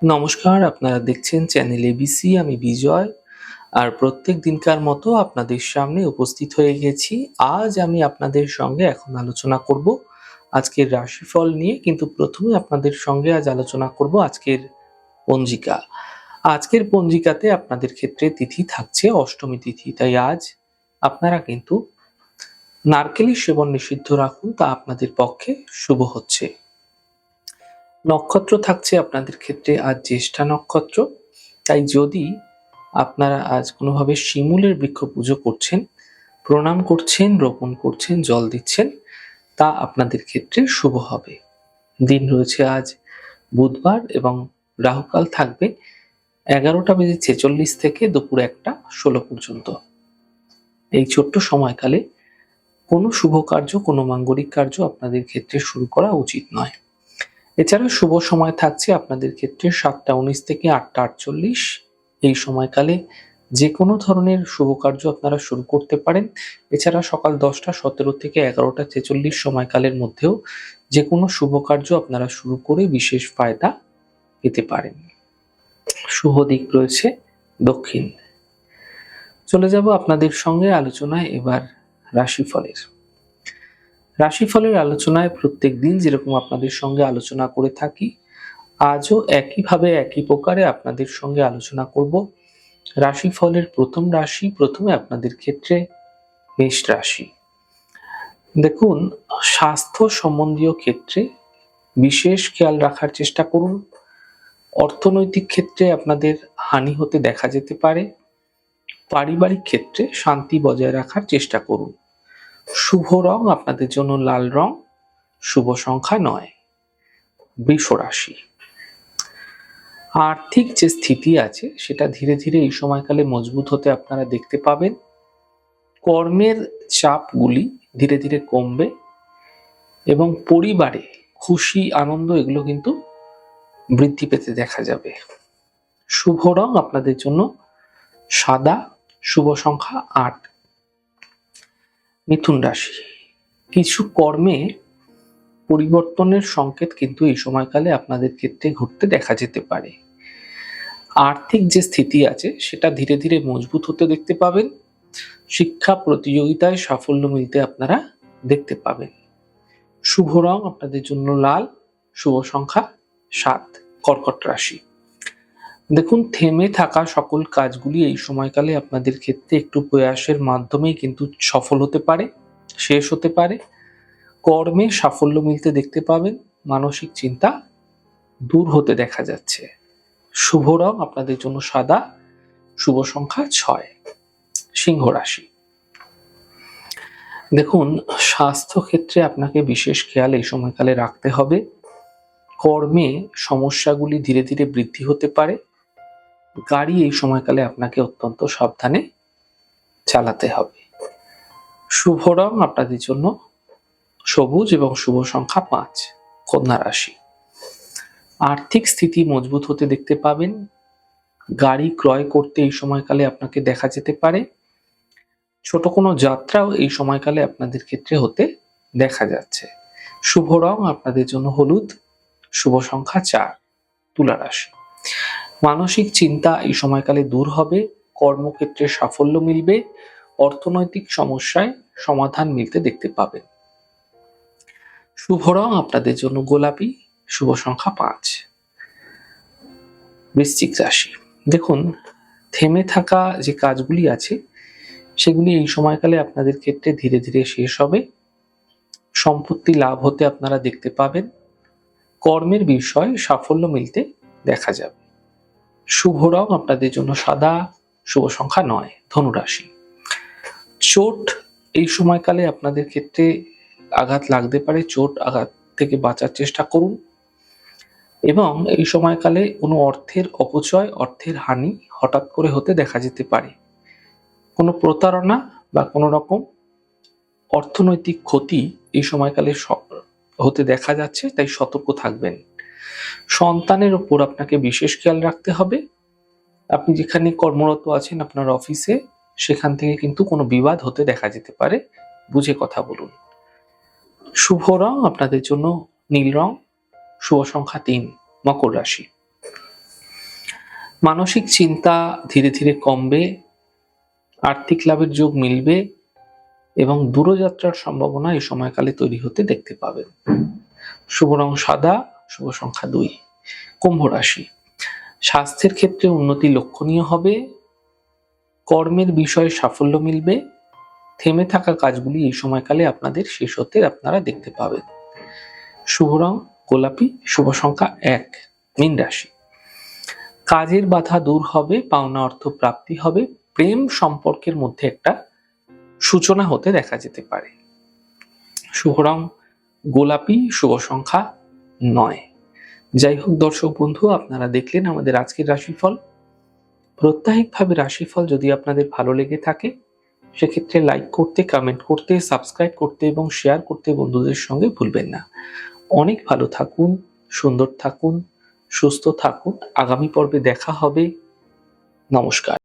নমস্কার, আপনারা দেখছেন চ্যানেল এবিসি। আমি বিজয়। আর প্রত্যেক দিনকার মতো আপনাদের সামনে উপস্থিত হয়ে গেছি। আজ আমি আপনাদের সঙ্গে এখন আলোচনা করব আজকের রাশিফল নিয়ে। কিন্তু প্রথমে আপনাদের সঙ্গে আজ আলোচনা করব আজকের পঞ্জিকা। আজকের পঞ্জিকাতে আপনাদের ক্ষেত্রে তিথি থাকছে অষ্টমী তিথি। তাই আজ আপনারা কিন্তু নারকেলের সেবন নিষিদ্ধ রাখুন, তা আপনাদের পক্ষে শুভ হচ্ছে। নক্ষত্র থাকছে আপনাদের ক্ষেত্রে আজ জ্যেষ্ঠা নক্ষত্র। তাই যদি আপনারা আজ কোনোভাবে শিমুলের বৃক্ষ পুজো করছেন, প্রণাম করছেন, রোপণ করছেন, জল দিচ্ছেন, তা আপনাদের ক্ষেত্রে শুভ হবে। দিন রয়েছে আজ বুধবার এবং রাহুকাল থাকবে 11:46 থেকে দুপুর 1:16 পর্যন্ত। এই ছোট্ট সময়কালে কোনো শুভ কার্য, কোনো মাঙ্গলিক কার্য আপনাদের ক্ষেত্রে শুরু করা উচিত নয়। এছাড়া শুভ সময় থাকছে আপনাদের ক্ষেত্রে 7:19 থেকে 8:48। এই সময়কালে যে কোনো ধরনের শুভ কার্য আপনারা শুরু করতে পারেন। এছাড়া সকাল 10:17 থেকে 11:46 সময়কালের মধ্যেও যে কোনো শুভ কার্য আপনারা শুরু করে বিশেষ ফায়দা পেতে পারেন। শুভ দিক রয়েছে দক্ষিণ। চলে যাব আপনাদের সঙ্গে আলোচনায় এবার রাশিফলের। রাশিফলের আলোচনায় প্রত্যেক দিন যেরকম আপনাদের সঙ্গে আলোচনা করে থাকি, আজও একইভাবে একই প্রকারে আপনাদের সঙ্গে আলোচনা করব রাশিফলের প্রথম রাশি। প্রথমে আপনাদের ক্ষেত্রে মেষ রাশি। দেখুন, স্বাস্থ্য সম্বন্ধীয় ক্ষেত্রে বিশেষ খেয়াল রাখার চেষ্টা করুন। অর্থনৈতিক ক্ষেত্রে আপনাদের হানি হতে দেখা যেতে পারে। পারিবারিক ক্ষেত্রে শান্তি বজায় রাখার চেষ্টা করুন। শুভ রং আপনাদের জন্য লাল রং, শুভ সংখ্যা 9। বৃষ রাশি। আর্থিক যে স্থিতি আছে সেটা ধীরে ধীরে এই সময়কালে মজবুত হতে আপনারা দেখতে পাবেন। কর্মের চাপগুলি ধীরে ধীরে কমবে এবং পরিবারে খুশি আনন্দ এগুলো কিন্তু বৃদ্ধি পেতে দেখা যাবে। শুভ রং আপনাদের জন্য সাদা, শুভ সংখ্যা 8। মিথুন রাশি। কিছু কর্মে পরিবর্তনের সংকেত কিন্তু এই সময়কালে আপনাদের ক্ষেত্রে ঘটতে দেখা যেতে পারে। আর্থিক যে স্থিতি আছে সেটা ধীরে ধীরে মজবুত হতে দেখতে পাবেন। শিক্ষা প্রতিযোগিতায় সাফল্য মিলতে আপনারা দেখতে পাবেন। শুভ রং আপনাদের জন্য লাল, শুভ সংখ্যা 7। কর্কট রাশি। দেখুন, থেমে থাকা সকল কাজগুলি এই সময়কালে আপনাদের ক্ষেত্রে একটু প্রয়াসের মাধ্যমেই কিন্তু সফল হতে পারে, শেষ হতে পারে। কর্মে সাফল্য মিলতে দেখতে পাবেন। মানসিক চিন্তা দূর হতে দেখা যাচ্ছে। শুভ রং আপনাদের জন্য সাদা, শুভ সংখ্যা 6। সিংহ রাশি। দেখুন, স্বাস্থ্য ক্ষেত্রে আপনাকে বিশেষ খেয়াল এই সময়কালে রাখতে হবে। কর্মে সমস্যাগুলি ধীরে ধীরে বৃদ্ধি হতে পারে। গাড়ি এই সময়কালে আপনাকে অত্যন্ত সাবধানে চালাতে হবে। শুভ রং আপনাদের জন্য সবুজ এবং শুভ সংখ্যা 5। কন্যা রাশি। আর্থিক স্থিতি মজবুত হতে দেখতে পাবেন। গাড়ি ক্রয় করতে এই সময়কালে আপনাকে দেখা যেতে পারে। ছোট কোনো যাত্রাও এই সময়কালে আপনাদের ক্ষেত্রে হতে দেখা যাচ্ছে। শুভ রং আপনাদের জন্য হলুদ, শুভ সংখ্যা 4। তুলা রাশি। মানসিক চিন্তা এই সময়কালে দূর হবে। কর্মক্ষেত্রে সাফল্য মিলবে। অর্থনৈতিক সমস্যায় সমাধান মিলতে দেখতে পাবেন। শুভ রং আপনাদের জন্য গোলাপি, শুভ সংখ্যা 5। বৃশ্চিক রাশি। দেখুন, থেমে থাকা যে কাজগুলি আছে সেগুলি এই সময়কালে আপনাদের ক্ষেত্রে ধীরে ধীরে শেষ হবে। সম্পত্তি লাভ হতে আপনারা দেখতে পাবেন। কর্মের বিষয়ে সাফল্য মিলতে দেখা যাবে। শুভ রং আপনাদের জন্য সাদা, শুভ সংখ্যা 9। ধনুরাশি। চোট এই সময়কালে আপনাদের ক্ষেত্রে আঘাত লাগতে পারে। চোট আঘাত থেকে বাঁচার চেষ্টা করুন এবং এই সময়কালে কোনো অর্থের অপচয়, অর্থের হানি হঠাৎ করে হতে দেখা যেতে পারে। কোনো প্রতারণা বা কোনো রকম অর্থনৈতিক ক্ষতি এই সময়কালে হতে দেখা যাচ্ছে, তাই সতর্ক থাকবেন। সন্তানের উপর আপনাকে বিশেষ খেয়াল রাখতে হবে। আপনি যেখানে কর্মরত আছেন আপনার অফিসে, সেখান থেকে কিন্তু কোনো বিবাদ হতে দেখা যেতে পারে। বুঝে কথা বলুন। শুভ রং আপনাদের জন্য নীল রং, শুভ সংখ্যা 3। মকর রাশি। মানসিক চিন্তা ধীরে ধীরে কমবে, আর্থিক লাভের যোগ মিলবে এবং দূরযাত্রার সম্ভাবনা এই সময়কালে তৈরি হতে দেখতে পাবেন। শুভ রং সাদা, শুভ সংখ্যা 2। কুম্ভ রাশি, স্বাস্থ্যের ক্ষেত্রে উন্নতি লক্ষণীয় হবে, কর্মের বিষয়ে সাফল্য মিলবে, থেমে থাকা কাজগুলি এই সময়কালে আপনাদের শেষ হতে আপনারা দেখতে পাবেন। শুভ রং গোলাপি, শুভ সংখ্যা 1। মীন রাশি, কাজের বাধা দূর হবে, পাওনা অর্থ প্রাপ্তি হবে, প্রেম সম্পর্কের মধ্যে একটা সূচনা হতে দেখা যেতে পারে। শুভ রং গোলাপি, শুভ সংখ্যা 9। যাই হোক দর্শক বন্ধু, আপনারা দেখলেন আমাদের আজকের রাশিফল। প্রত্যাহিকভাবে রাশিফল যদি আপনাদের ভালো লেগে থাকে সেক্ষেত্রে লাইক করতে, কমেন্ট করতে, সাবস্ক্রাইব করতে এবং শেয়ার করতে বন্ধুদের সঙ্গে ভুলবেন না। অনেক ভালো থাকুন, সুন্দর থাকুন, সুস্থ থাকুন। আগামী পর্বে দেখা হবে। নমস্কার।